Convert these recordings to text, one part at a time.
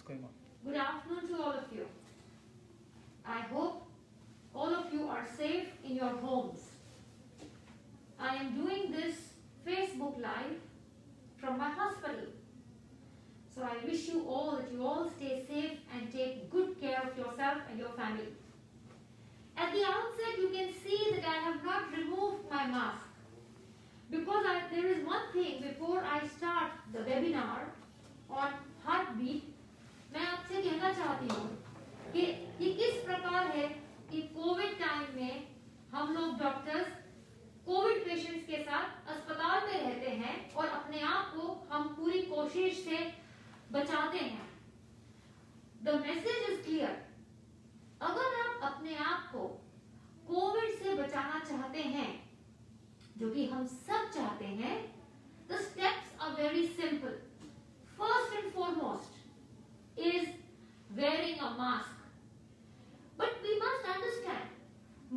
disclaimer. Good afternoon to all of you. I hope all of you are safe in your homes. I am doing this Facebook Live from my hospital. So I wish you all that you all stay safe and take good care of yourself and your family. At the outset, you can see that I have not removed my mask. Because there is one thing before I start the webinar on heartbeat, मैं आपसे कहना चाहती हूँ कि ये किस प्रकार है कि कोविड टाइम में हम लोग डॉक्टर्स कोविड पेशेंट्स के साथ अस्पताल में रहते हैं और अपने आप को हम पूरी कोशिश से बचाते हैं. The message is clear. अगर आप अपने आप को कोविड से बचाना चाहते हैं, जो कि हम सब चाहते हैं, the steps are very simple. First and foremost is wearing a mask. But we must understand,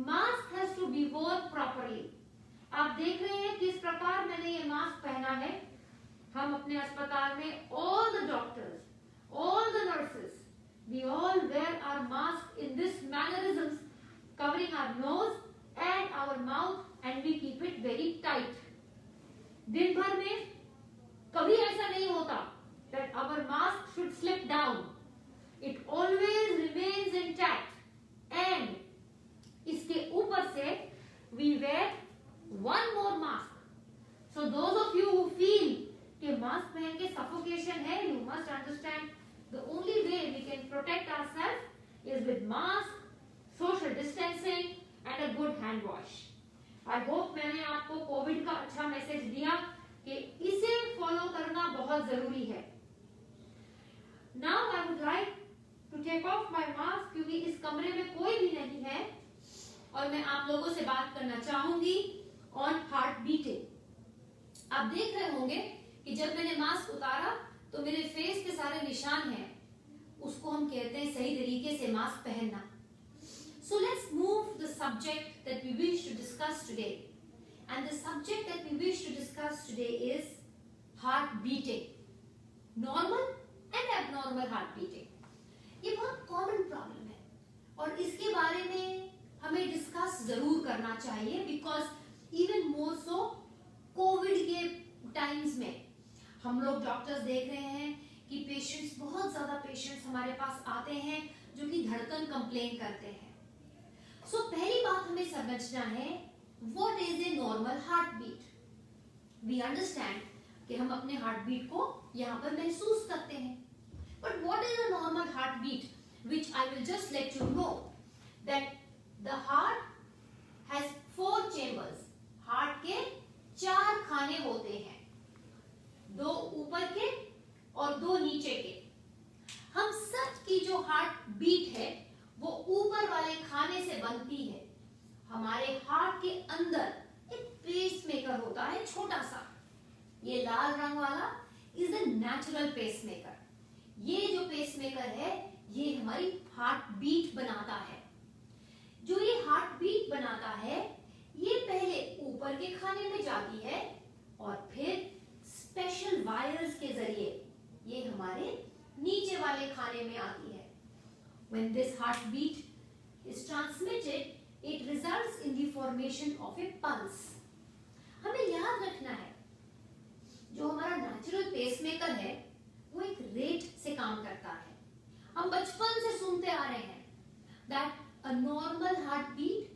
mask has to be worn properly. आप देख रहे हैं किस प्रकार मैंने ये मास्क पहना है. हम अपने अस्पताल में all the doctors, all the nurses, we all wear our mask in this mannerisms, covering our nose and our mouth, and we keep it very tight. दिन भर में कभी ऐसा नहीं होता that our mask should slip down. It always remains intact. And इसके ऊपर से we wear one more mask. So those of you who feel कि mask पहन के suffocation है, you must understand the only way we can protect ourselves is with mask, social distancing and a good hand wash. I hope मैंने आपको Covid का अच्छा message दिया कि इसे फॉलो करना बहुत जरूरी है. Now I would like to take off my mask क्योंकि इस कमरे में कोई भी नहीं है और मैं आप लोगों से बात करना चाहूंगी on heart beating. आप देख रहे होंगे कि जब मैंने मास्क उतारा तो मेरे फेस पे सारे निशान हैं. उसको हम कहते हैं सही तरीके से मास्क पहनना. So let's move the subject that we wish to discuss today. And the subject that we wish to discuss today is heart beating. Normal and abnormal heart beating. ये बहुत कॉमन प्रॉब्लम है और इसके बारे में हमें discuss जरूर करना चाहिए because even more so Covid के टाइम्स में हम लोग डॉक्टर्स देख रहे हैं कि पेशेंट्स, बहुत ज्यादा पेशेंट्स हमारे पास आते हैं जो कि धड़कन कंप्लेन करते हैं. सो पहली बात हमें समझना है what is a normal heart beat. We understand कि हम अपने हार्ट बीट को यहाँ पर महसूस करते हैं. But what is a normal heartbeat? Which I will just let you know that the heart has 4 chambers. Heart के 4 खाने होते हैं, 2 ऊपर के और 2 नीचे के. हम सब की जो हार्ट बीट है वो ऊपर वाले खाने से बनती है. हमारे हार्ट के अंदर एक पेस मेकर होता है छोटा सा. ये लाल रंग वाला is the natural pacemaker. ये जो पेसमेकर है ये हमारी हार्ट बीट बनाता है. जो ये हार्ट बीट बनाता है ये पहले ऊपर के खाने में जाती है और फिर स्पेशल वायर्स के जरिए ये हमारे नीचे वाले खाने में आती है. When this heartbeat is transmitted, it results in the formation of a pulse. हमें याद रखना है जो हमारा नेचुरल पेसमेकर है वो एक रेट से काम करता है. हम बचपन से सुनते आ रहे हैं that a normal heartbeat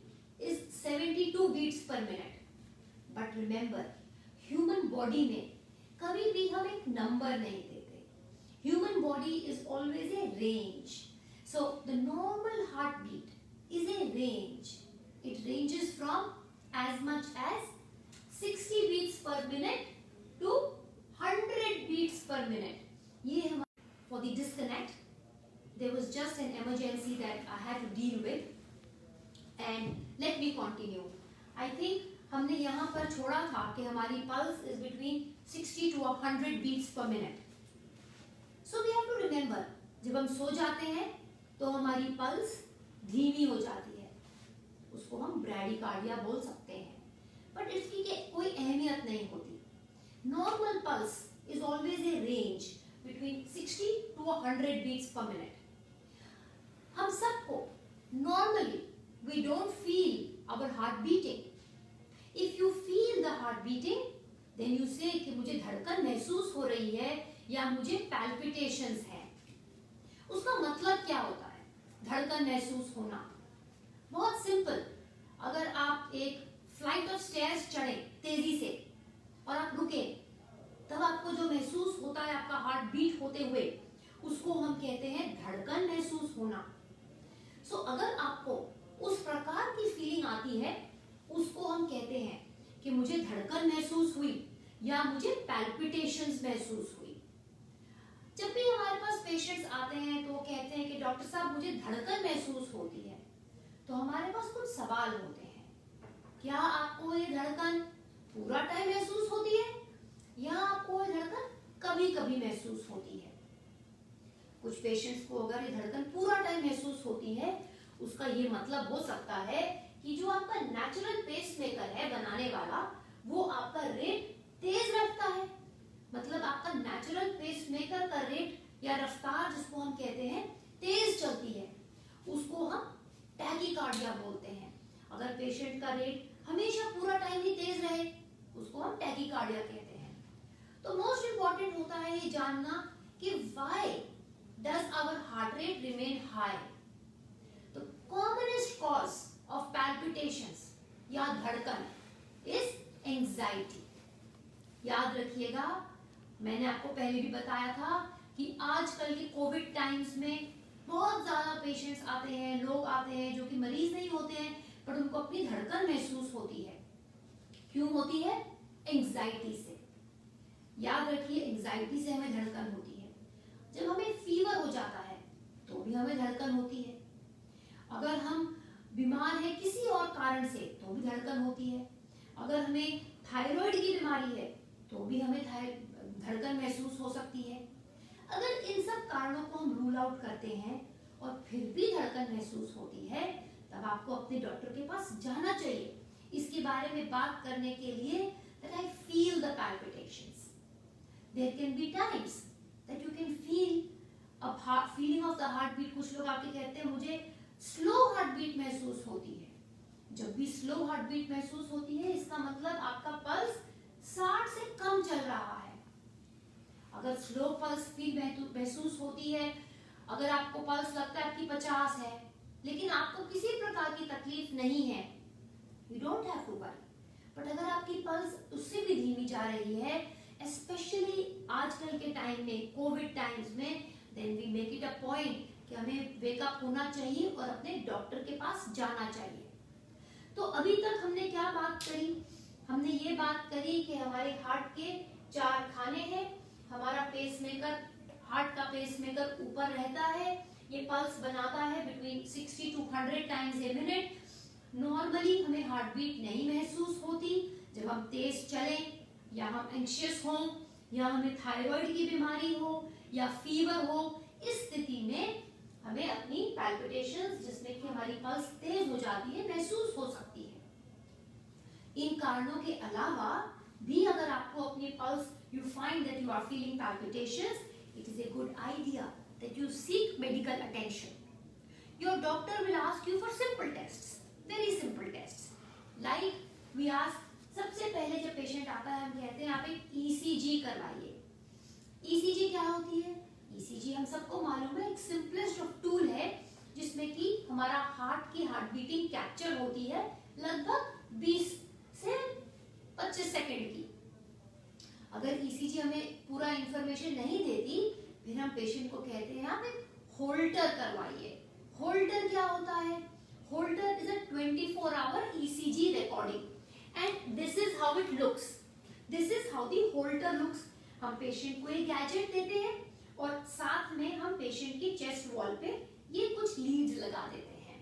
is 72 beats per minute. But remember, human body में कभी भी हम एक नंबर नहीं देते. Human body is always a range. So the normal heartbeat is a range. It ranges from as much as 60 beats per minute to 100 beats per minute. ये हमारा for the disconnect, there was just an emergency that I had to deal with, and let me continue. I think हमने यहाँ पर छोड़ा था कि हमारी pulse is between 60 to 100 beats per minute. So we have to remember, जब हम सो जाते हैं तो हमारी pulse धीमी हो जाती है. उसको हम ब्रैडीकार्डिया बोल सकते हैं, but इसकी कोई अहमियत नहीं होती. Normal pulse is always a range between 60 to to 100 beats per minute. हम सबको normally we don't feel our heart beating. If you feel the heart beating then you say कि मुझे धड़कन महसूस हो रही है या मुझे पैल्पिटेशंस है। उसका मतलब क्या होता है धड़कन महसूस होना? बहुत सिंपल। अगर आप एक फ्लाइट ऑफ स्टेयर्स चढ़े तेजी से और आप रुके, तब आपको जो महसूस होता है आपका हार्ट बीट होते हुए, उसको हम कहते हैं धड़कन महसूस होना। सो अगर आपको उस प्रकार की फीलिंग आती है, उसको हम कहते हैं कि मुझे धड़कन महसूस हुई या मुझे पैल्पिटेशंस महसूस हुई। जब भी हमारे पास पेशेंट्स आते हैं तो वो कहते हैं कि डॉक्टर साहब मुझे धड़कन महसूस होती है, तो हमारे पास कुछ सवाल होते हैं। क्या आपको ये धड़कन पूरा टाइम महसूस होती है या आपको ये धड़कन कभी कभी महसूस होती है? कुछ पेशेंट्स को अगर ये धड़कन पूरा टाइम महसूस होती है, उसका ये मतलब हो सकता है कि जो आपका नेचुरल पेसमेकर है बनाने वाला, वो आपका रेट तेज रखता है। मतलब आपका नेचुरल पेसमेकर का रेट या रफ्तार जिसको हम कहते हैं तेज चलती है, उसको हम टैकीकार्डिया बोलते हैं। अगर पेशेंट का रेट हमेशा पूरा टाइम ही तेज रहे, उसको हम टैकीकार्डिया कहते हैं। तो मोस्ट इंपॉर्टेंट होता है ये जानना कि why does our heart rate remain high. तो कॉमनेस्ट कॉज ऑफ पैल्पिटेशंस या धड़कन इज एंजाइटी। याद रखिएगा, मैंने आपको पहले भी बताया था कि आजकल के कोविड टाइम्स में बहुत ज्यादा पेशेंट्स आते हैं, लोग आते हैं जो कि मरीज नहीं होते हैं, पर उनको अपनी धड़कन महसूस होती है। क्यों होती है? एंजाइटी से। याद रखिए, एंजाइटी से हमें धड़कन होती है। जब हमें फीवर हो जाता है तो भी हमें धड़कन होती है। अगर हम बीमार हैं किसी और कारण से तो भी धड़कन होती है। अगर हमें थायराइड की बीमारी है तो भी हमें धड़कन महसूस हो सकती है। अगर इन सब कारणों को हम रूल आउट करते हैं और फिर भी धड़कन महसूस होती है, तब आपको अपने डॉक्टर के पास जाना चाहिए इसके बारे में बात करने के लिए। that I feel the palpitations. There can be times that you can feel a feeling of the heartbeat. कुछ लोग आके कहते हैं मुझे स्लो हार्टबीट महसूस होती है। जब भी स्लो हार्टबीट महसूस होती है, इसका मतलब आपका पल्स 60 से कम चल रहा है। अगर स्लो पल्स फील महसूस होती है, अगर आपको पल्स लगता है आपकी 50 है, लेकिन आपको किसी प्रकार की तकलीफ नहीं है, you don't have to worry. But अगर आपकी पल्स उससे भी धीमी जा रही है, स्पेशली आजकल के टाइम में, कोविड टाइम्स में, then we make it a point कि हमें वेकअप होना चाहिए और अपने डॉक्टर के पास जाना चाहिए। तो अभी तक हमने क्या बात करी? हमने ये बात करी कि हमारे हार्ट के 4 खाने हैं। हमारा पेसमेकर, हार्ट का पेसमेकर ऊपर रहता है, ये पल्स बनाता है between 60 to 100 times a minute. Normally हमें हार्ट बीट नहीं महसूस होती। जब हम तेज चलें या हम एंशियस हों या हमें थायराइड की बीमारी हो या फीवर हो, इस स्थिति में हमें अपनी पैल्पिटेशंस, जिसमें कि हमारी पल्स तेज हो जाती है, महसूस हो सकती है। इन कारणों के अलावा भी अगर आपको अपनी pulse, you find that you are feeling palpitations, it is a good idea that you seek medical attention. Your doctor will ask you for simple tests, very simple tests. Like we ask, सबसे पहले जब patient आता है हम कहते हैं आप एक ECG करवाइए। ECG क्या होती है? ECG हम सबको मालूम है, एक सिंपलेस्ट ऑफ टूल है जिसमें कि हमारा हार्ट की हार्ट बीटिंग कैप्चर होती है लगभग 20 से 25 सेकेंड की। अगर ECG हमें पूरा इंफॉर्मेशन नहीं देती, फिर हम पेशेंट को कहते हैं आप एक होल्टर करवाइए। होल्टर क्या होता है? Holter is a 24-hour ECG recording and this is how it looks. This is how the holter looks. हम पेशेंट को एक गैजेट देते हैं और साथ में हम पेशेंट की चेस्ट वॉल पे ये कुछ लीड्स लगा देते हैं।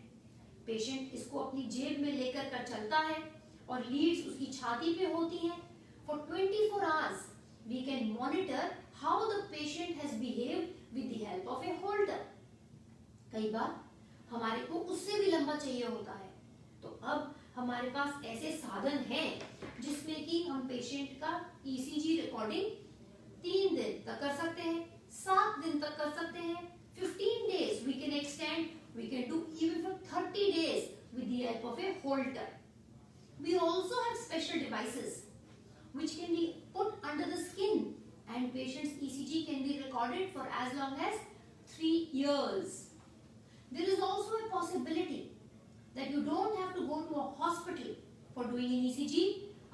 पेशेंट इसको अपनी जेब में लेकर कर चलता है और लीड्स उसकी छाती पे होती हैं। For 24 hours, we can monitor how the patient has behaved with the help of a holter. कई बार हमारे को उससे भी लंबा चाहिए होता है, तो अब हमारे पास ऐसे साधन हैं जिसमें कि हम पेशेंट का ECG रिकॉर्डिंग 3 दिन तक कर सकते हैं, 7 दिन तक कर सकते can do even for 30 days with the help of a Holter. We also have special devices which can be put under the skin, and patient's ECG can be recorded for as long as 3 years. There is also a possibility that you don't have to go to a hospital for doing an ECG.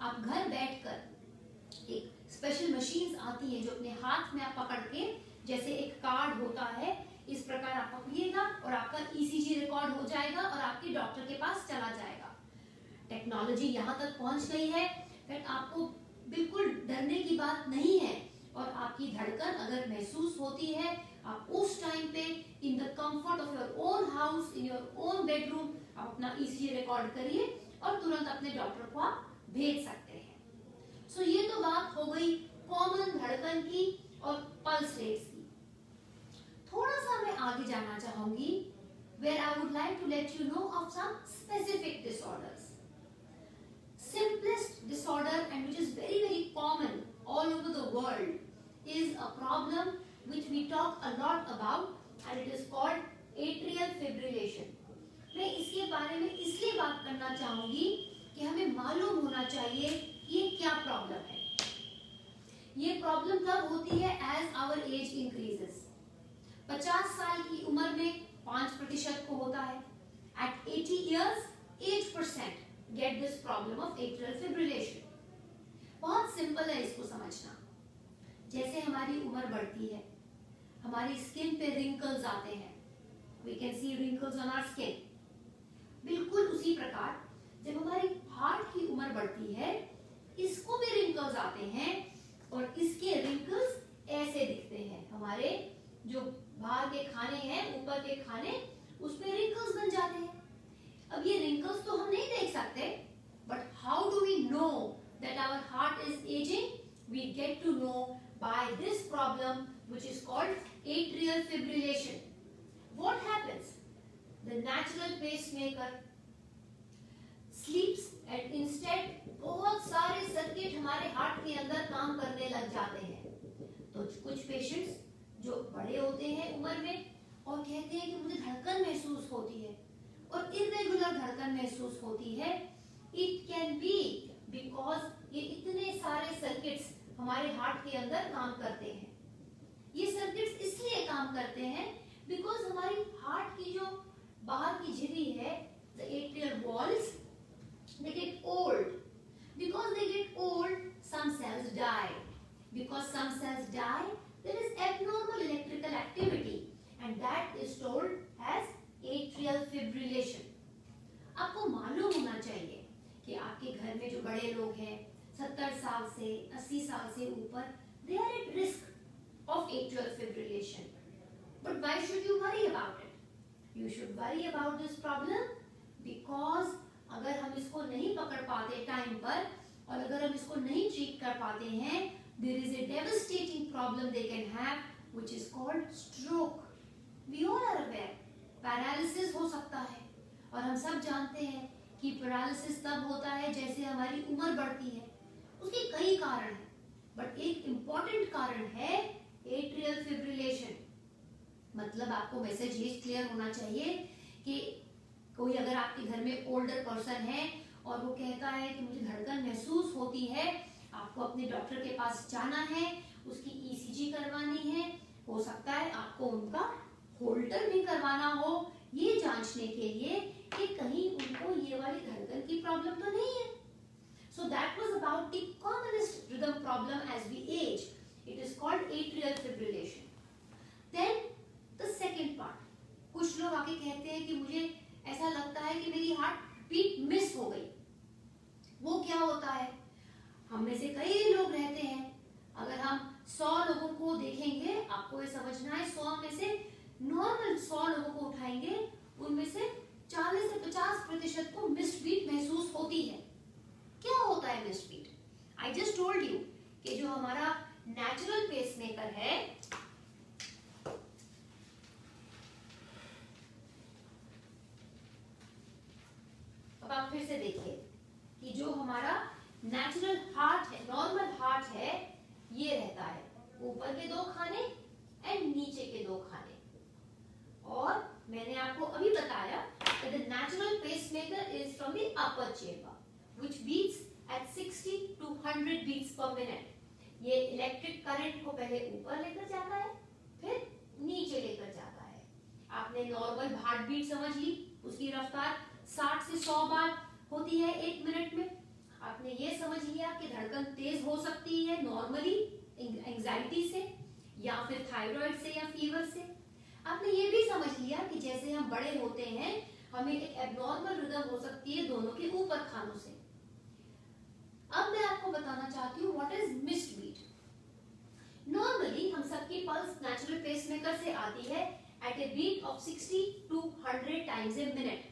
आप घर बैठकर एक special machines आती हैं जो अपने हाथ में आप पकड़ के, जैसे एक कार्ड होता है, इस प्रकार आप पकड़िएगा और आपका ECG रिकॉर्ड हो जाएगा और आपके डॉक्टर के पास चला जाएगा। टेक्नोलॉजी यहाँ तक पहुँच गई है कि आपको बिल्कुल डरने की बात नहीं है, और आपकी धड़कन अगर महसूस होती है, आप उस टाइम पे in the comfort of your own house, in your own bedroom, आप अपना ECG रिकॉर्ड करिए और तुरंत अपने डॉक्टर को आप भेज सकते हैं। सो ये तो बात हो गई कॉमन धड़कन की और पल्स रेट्स की। थोड़ा सा मैं आगे जाना चाहूंगी, where I would like to let you know of some specific disorders. Simplest disorder, and which is very common all over the world, is a problem which we talk a lot about, and it is called atrial fibrillation. मैं इसके बारे में इसलिए बात करना चाहूंगी कि हमें मालूम होना चाहिए ये क्या प्रॉब्लम है। ये प्रॉब्लम तब होती है एज आवर एज इंक्रीजेस। 50 साल की उम्र में 5% को होता है। At 80 years 8% get this problem of atrial fibrillation. बहुत सिंपल है इसको समझना। जैसे हमारी उम्र बढ़ती है, हमारी स्किन पे रिंकल्स आते हैं, we can see wrinkles on our skin. बिल्कुल उसी प्रकार जब हमारी हार्ट की उम्र बढ़ती है, इसको भी रिंकल्स आते हैं, और इसके रिंकल्स ऐसे दिखते हैं। हमारे जो बाहर के खाने हैं, ऊपर के खाने, उसमें रिंकल्स बन जाते हैं। अब ये रिंकल्स तो हम नहीं देख सकते, but how do we know that our heart is ageing? We get to know by this problem, which is called atrial fibrillation. What happens? The natural pacemaker sleeps and instead बहुत सारे circuit हमारे heart के अंदर काम करने लग जाते हैं। तो कुछ पेशेंट्स जो बड़े होते हैं उम्र में और कहते हैं कि मुझे धड़कन महसूस होती है और इरेगुलर धड़कन महसूस होती है, इट कैन बी बिकॉज ये इतने सारे सर्किट्स हमारे हार्ट के अंदर काम करते हैं। ये सर्किट्स इसलिए काम करते हैं बिकॉज हमारी हार्ट की जो बाहर की झिल्ली है, the atrial walls, they get old. Because they get old, some cells die. Because some cells die, there is abnormal electrical activity, and that is told as atrial fibrillation. आपको मालूम होना चाहिए कि आपके घर में जो बड़े लोग हैं, 70 साल से 80 साल से ऊपर, they are at risk of atrial fibrillation. But why should you worry about it? You should worry about this problem because अगर हम इसको नहीं पकड़ पाते टाइम पर, और अगर हम इसको नहीं ट्रीट कर पाते हैं, there is a devastating problem they can have, which is called stroke. We all are aware, paralysis हो सकता है, और हम सब जानते हैं कि पैरालिसिस तब होता है जैसे हमारी उम्र बढ़ती है। उसके कई कारण हैं, बट एक इम्पॉर्टेंट कारण है एट्रियल फिब्रिलेशन। मतलब आपको मैसेज ये क्लियर होना चाहिए कि कोई अगर आपके घर में ओल्डर पर्सन है और वो कहता है कि मुझे धड़कन महसूस होती है, आपको अपने डॉक्टर के पास जाना है, उसकी ECG करवानी है, हो सकता है आपको उनका होल्टर भी करवाना हो, ये जांचने के लिए कि कहीं उनको ये वाली धड़कन की प्रॉब्लम तो नहीं है। So that was about the commonest rhythm problem as we age. It is called atrial fibrillation. Then the second part. कुछ लोग आके कहते हैं कि मुझे ऐसा लगता है कि मेरी हार्ट बीट मिस हो गई। वो क्या होता है? हम में से कई लोग रहते हैं, अगर हम 100 लोगों को देखेंगे, आपको ये समझना है 100 में से नॉर्मल 100 लोगों को उठाएंगे, उनमें से 40 से 50% को मिस्ड बीट महसूस होती है। क्या होता है missed beat? I just told you कि जो हमारा नेचुरल पेसमेकर है, अब आप फिर से देखिए कि जो हमारा नेचुरल हार्ट है, नॉर्मल हार्ट है, ये रहता है ऊपर के 2 खाने एंड नीचे के 2 खाने। और मैंने आपको अभी बताया per minute. ये इलेक्ट्रिक करंट को पहले ऊपर लेकर जाता है, फिर नीचे लेकर जाता है. आपने नॉर्मल हार्ट बीट समझ ली, उसकी रफ्तार 60 से 100 बार होती है 1 मिनट में. आपने ये समझ लिया कि धड़कन तेज हो सकती है नॉर्मली एंजाइटी से या फिर थायराइड से या फीवर से. आपने ये भी समझ लिया कि जैसे हम बड़े होते हैं हमें एक एबनॉर्मल रिदम हो सकती है दोनों के ऊपर खानों से. अब मैं आपको बताना चाहती हूँ what is missed beat. Normally हम सबकी पल्स नेचुरल पेसमेकर से आती है at a beat of 60 to 100 times a minute.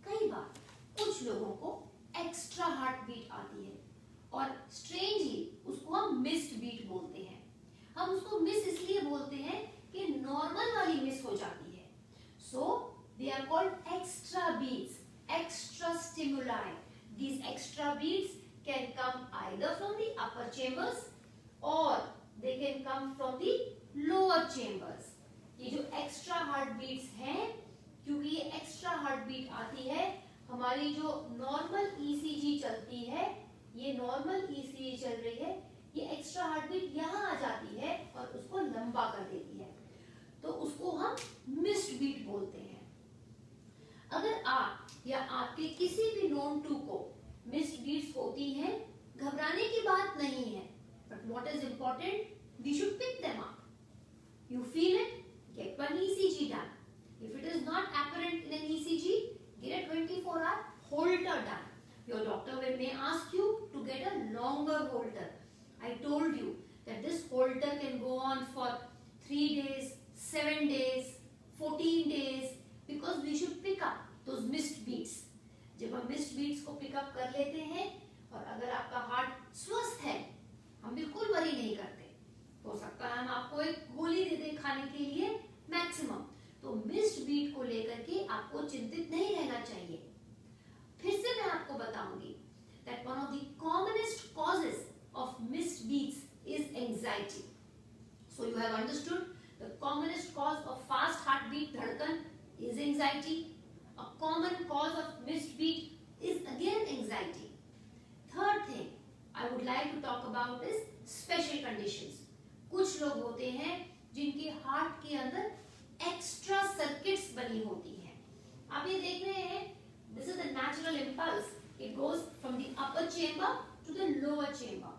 कई बार कुछ लोगों को एक्स्ट्रा हार्ट बीट आती है और स्ट्रेंजली उसको हम मिस्ड बीट बोलते हैं. हम उसको मिस इसलिए बोलते हैं कि नॉर्मल वाली मिस हो जाती है. So they are called extra beats, extra stimuli. These extra beats can come either from the upper chambers or they can come from the lower chambers. ये जो एक्स्ट्रा हार्ट बीट्स हैं, क्योंकि ये extra heart beat आती है, हमारी जो normal ECG चलती है, ये नॉर्मल ईसीजी चल रही है, ये एक्स्ट्रा हार्ट बीट यहाँ आ जाती है और उसको लंबा कर देती है, तो उसको हम मिस्ड बीट बोलते हैं. अगर आप या आपके किसी भी नोन टू को मिस्ड बीट्स होती हैं, घबराने की बात नहीं है, but what is important, we should pick them up. You feel it, get one ECG done. If it is not apparent in an ECG, get a 24-hour Holter done. Your doctor may ask you to get a longer Holter. I told you that this Holter can go on for 3 days, 7 days, 14 days, because we should pick up those missed beats. जब हम missed beats को pick up कर लेते हैं और अगर आपका heart स्वस्थ है, हम बिल्कुल वरी नहीं करते. हो सकता है हम आपको एक गोली दे दें खाने के लिए मैक्सिमम, तो मिस्ड बीट को लेकर के आपको चिंतित नहीं रहना चाहिए. फिर से मैं आपको बताऊंगी that one of the commonest causes of missed beats is anxiety. So you have understood the commonest cause of fast heartbeat धड़कन is anxiety. A common cause of missed beat is again anxiety. Third thing I would like to talk about is special conditions. कुछ लोग होते हैं जिनके heart के अंदर extra circuits बनी होती हैं. आप ये देख रहे हैं, this is the natural impulse, it goes from the upper chamber to the lower chamber.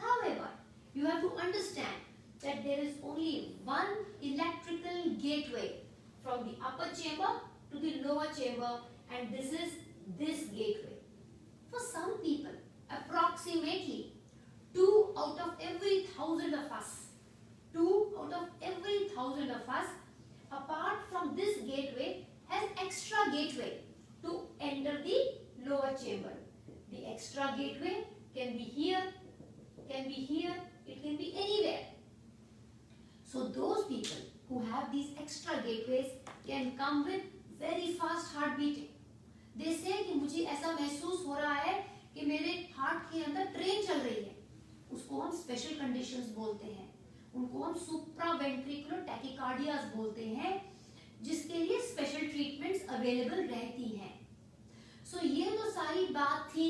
However, you have to understand that there is only one electrical gateway from the upper chamber to the lower chamber, and this is this gateway. For some people approximately 2 out of every 1,000 of us, 2 out of every 1,000 of us, apart from this gateway, has extra gateway to enter the lower chamber. The extra gateway can be here, can be here, it can be anywhere. So those people who have these extra gateways can come with very fast heart beating. They say कि मुझे ऐसा महसूस हो रहा है कि मेरे heart के अंदर ट्रेन चल रही है. उसको हम स्पेशल कंडीशंस बोलते हैं, उनको हम सुप्रावेंट्रिकुलर टैकिकार्डियाज बोलते हैं, जिसके लिए स्पेशल ट्रीटमेंट्स अवेलेबल रहती हैं. सो ये तो सारी बात थी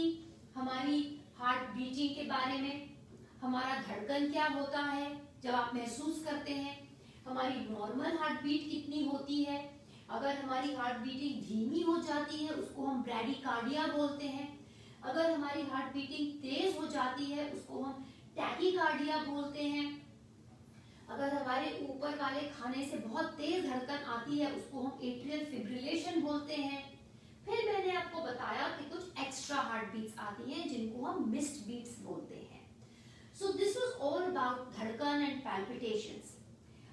हमारी हार्ट बीटिंग के बारे में. हमारा धड़कन क्या होता है जब आप महसूस करते हैं, हमारी नॉर्मल हार्ट बीट कितनी होती है, अगर हमारी हार्ट बीटिंग धीमी हो जाती है उसको हम ब्रैडीकार्डिया बोलते हैं, अगर हमारी हार्ट बीटिंग तेज हो जाती है उसको हम टैकीकार्डिया बोलते हैं, अगर हमारे ऊपर वाले खाने से बहुत तेज धड़कन आती है उसको हम एट्रियल फिब्रिलेशन बोलते हैं. फिर मैंने आपको बताया कि कुछ एक्स्ट्रा हार्ट बीट्स आती हैं जिनको हम मिस्ड बीट्स बोलते हैं. So this was all about धड़कन and palpitations.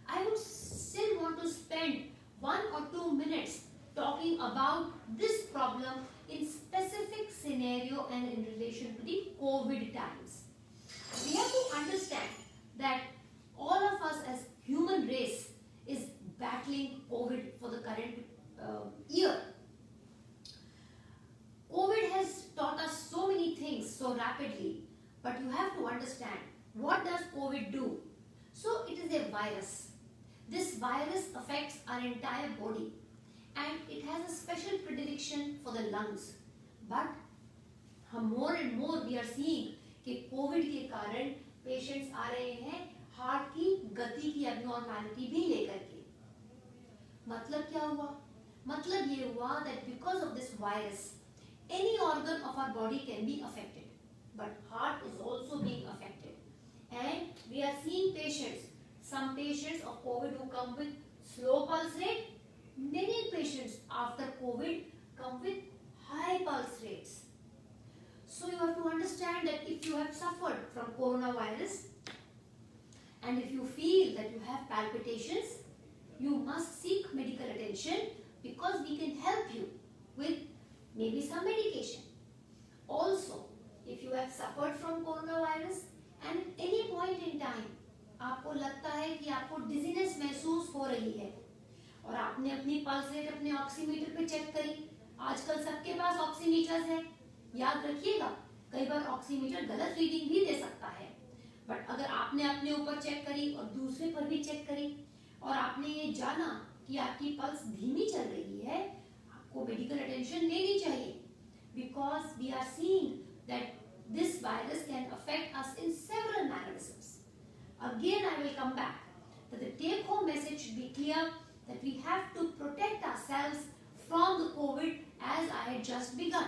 I would still want to spend 1 or 2 minutes talking about this problem in specific scenario and in relation to the COVID times. We have to understand that all of us as human race is battling COVID for the current year. COVID has taught us so many things so rapidly, but you have to understand what does COVID do. So it is a virus. This virus affects our entire body and it has a special predilection for the lungs. But more and more we are seeing कि Covid के कारण patients आ रहे हैं heart की गति की abnormality भी लेकर के। मतलब क्या हुआ? मतलब ये हुआ that because of this virus, any organ of our body can be affected, but heart is also being affected. And we are seeing patients, some patients of COVID who come with slow pulse rate, many patients after COVID come with high pulse rates. So you have to understand that if you have suffered from coronavirus and if you feel that you have palpitations, you must seek medical attention because we can help you with maybe some medication. Also, if you have suffered from coronavirus and at any point in time आपको लगता है कि आपको dizziness महसूस हो रही है और आपने अपनी पल्स रेट अपने ऑक्सीमीटर पे चेक करी, आजकल सबके पास ऑक्सीमीटर्स है, याद रखिएगा कई बार ऑक्सीमीटर गलत रीडिंग भी दे सकता है, बट अगर आपने अपने ऊपर चेक करी और दूसरे पर भी चेक करी और आपने ये जाना कि आपकी पल्स धीमी चल रही है, आपको मेडिकल अटेंशन लेनी चाहिए because we are seeing that this virus can affect us in several mannerisms. Again, I will come back that the take-home message should be clear that we have to protect ourselves from the COVID as I had just begun.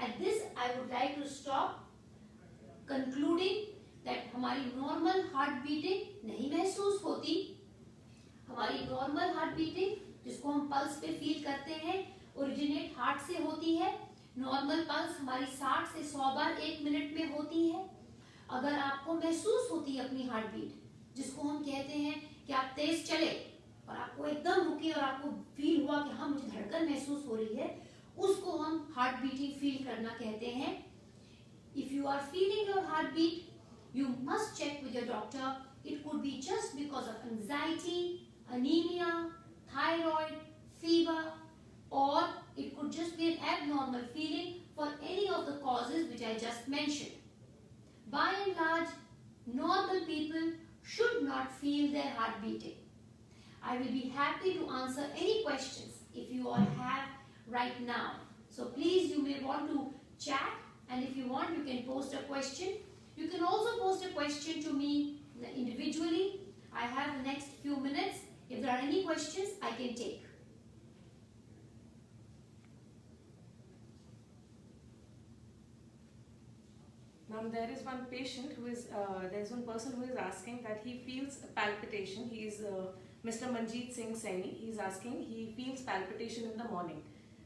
At this, I would like to stop, concluding that हमारी normal heart beating नहीं महसूस होती, हमारी normal heart beating जिसको हम pulse पे feel करते हैं ओरिजिनेट हार्ट से होती है। नॉर्मल पल्स हमारी 60 से 100 बार 1 मिनट में होती है। अगर आपको महसूस होती है अपनी हार्ट बीट जिसको हम कहते हैं कि आप तेज चले और आपको एकदम रुके और आपको फील हुआ कि हाँ मुझे धड़कन महसूस हो रही है, उसको हम हार्ट बीटिंग फील करना कहते हैं। If you are feeling your heart beat you must check with your doctor. It could be just because of anxiety, anaemia, thyroid, fever, or it could just be an abnormal feeling for any of the causes which I just mentioned. By and large, normal people should not feel their heart beating. I will be happy to answer any questions if you all have right now. So please, you may want to chat, and if you want, you can post a question. You can also post a question to me individually. I have the next few minutes. If there are any questions, I can take. Ma'am, there is one patient who is, there is one person who is asking that he feels a palpitation. He is Mr. Manjeet Singh Saini. He is asking, he feels palpitation in the morning.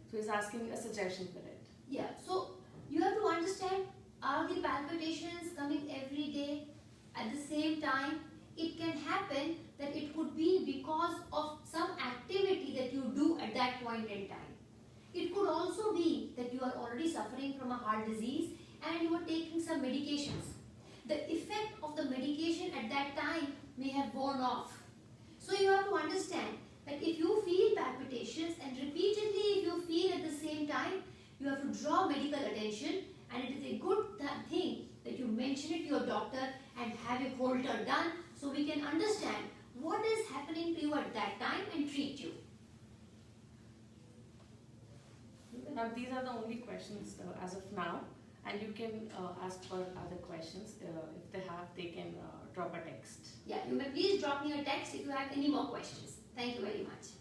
So he is asking a suggestion for it. Yeah, so you have to understand, are the palpitations coming every day at the same time? It can happen that it could be because of some activity that you do at that point in time. It could also be that you are already suffering from a heart disease and you are taking some medications. The effect of the medication at that time may have worn off. So you have to understand that if you feel palpitations and repeatedly if you feel at the same time, you have to draw medical attention, and it is a good thing that you mention it to your doctor and have a Holter done so we can understand what is happening to you at that time and treat you. Now these are the only questions as of now, and you can ask for other questions. If they have, they can drop a text. Yeah, you may please drop me a text if you have any more questions. Thank you very much.